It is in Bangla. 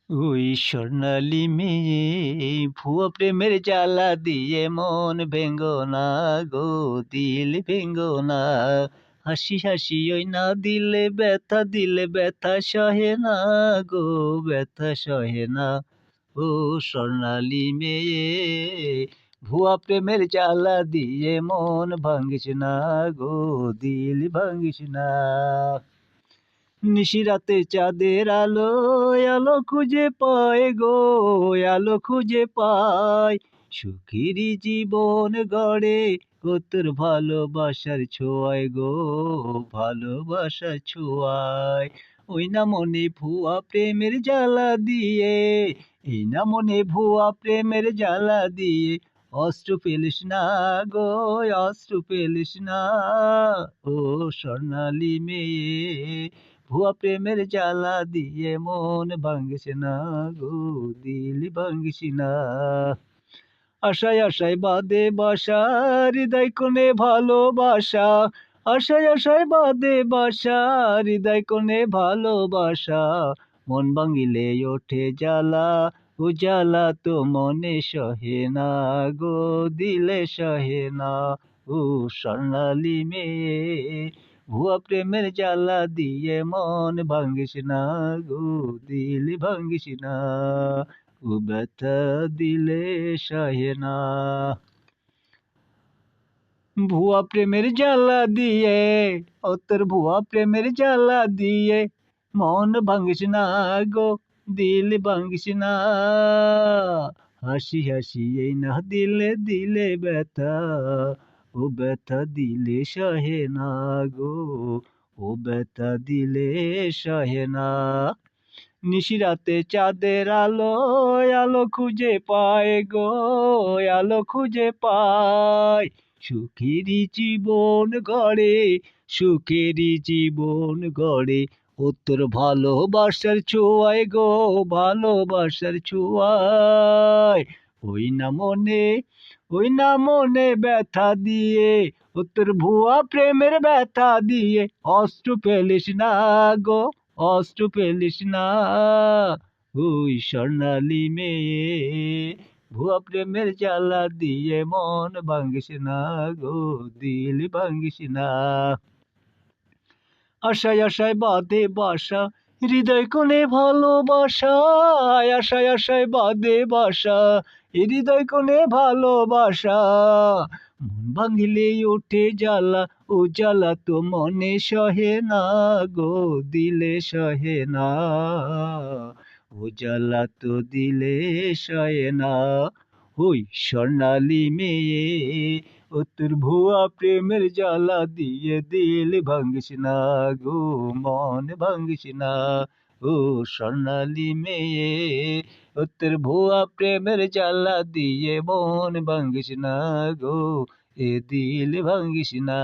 ওই স্বর্ণালী মেয়ে ভুয়ো প্রেমের জ্বালা দিয়ে মন ভেঙ্গো না গো, দিল ভেঙ্গো না। হাসি হাসি ওই না দিলে ব্যথা সহে না গো, ব্যথা সহে না। ও স্বর্ণালী মেয়ে ভুয়া প্রেমের জ্বালা দিয়ে মন ভাঙিস না গো, দিল ভাঙিস না। নিশিরাতে চাঁদের আলো, আলো খুঁজে পায় গো, আলো খুঁজে পায়। সুখেরই জীবন গড়ে ও তোর ভালোবাসার ছোঁয়ায় গো, ভালোবাসার ছোঁয়ায়। ওই না মনে ভুয়া প্রেমের জ্বালা দিয়ে, এই না মনে ভুয়া প্রেমের জ্বালা দিয়ে অস্ত্র ফেলিস না গো, অস্ত্র ফেলিস না। ও স্বর্ণালী মেয়ে ভুয়া প্রেমের জ্বালা দিয়ে মন ভাঙিস না গো, দিল ভাঙিস না। আশায় আশায় বাদে বাসা, হৃদয় কোণে ভালোবাসা। আশায় আশায় বাদে বাসা, হৃদয় কোণে ভালোবাসা। মন ভাঙিলে ওঠে জ্বালা, ও জ্বালা তো মনে সহে না গো, দিলে সহে না। ও স্বর্ণালী মেয়ে ভুয়া প্রেমের জ্বালা দিয়ে মন ভাঙিস না গো, দিল ভাঙিস না। ও ব্যথা দিলে সহে না। ভুয়া প্রেমের জ্বালা দিয়ে, ও তোর ভুয়া প্রেমের জ্বালা দিয়ে মন ভাঙিস না গো, দিল ভাঙিস না। হাসি হাসি এই না দিলে ব্যথা, ও ব্যথা দিলে সহে না গো, ও ব্যথা দিলে সহে না। নিশিরাতে চাঁদের আলো, আলো খুঁজে পায় গো, আলো খুঁজে পায়। সুখেরই জীবন গড়ে, সুখেরই জীবন গড়ে ও তোর ভালোবাসার ছোঁয়ায় গো, ভালোবাসার ছোঁয়ায়। ওই না মনে, ওই না মনে ব্যথা দিয়ে, ও তোর ভুয়া প্রেমের ব্যথা দিয়ে অস্ত্র ফেলিস না গো, অস্ত্র ফেলিস না। ওই স্বর্ণালী মেয়ে ভুয়া প্রেমের জ্বালা দিয়ে মন ভাঙিস না গো, দিল ভাঙিস না। আশায় আশায় বাদে বাসা, হৃদয় কোণে ভালোবাসা। আশায় আশায় বাদে বাসা, হৃদয় কোণে ভালোবাসা। মন ভাঙিলে ওঠে জ্বালা, ও জ্বালা তো মনে সহে না গো, দিলে সহে না। ও জ্বালা তো দিলে সহে না। ওই স্বর্ণালী মেয়ে ও তোর ভুয়া প্রেমের জ্বালা দিয়ে দিল ভাঙিস না গো, মন ভাঙিস না। ও স্বর্ণালী মেয়ে ও তোর ভুয়া প্রেমের জ্বালা দিয়ে মন ভাঙিস না গো, এ দিল ভাঙিস না।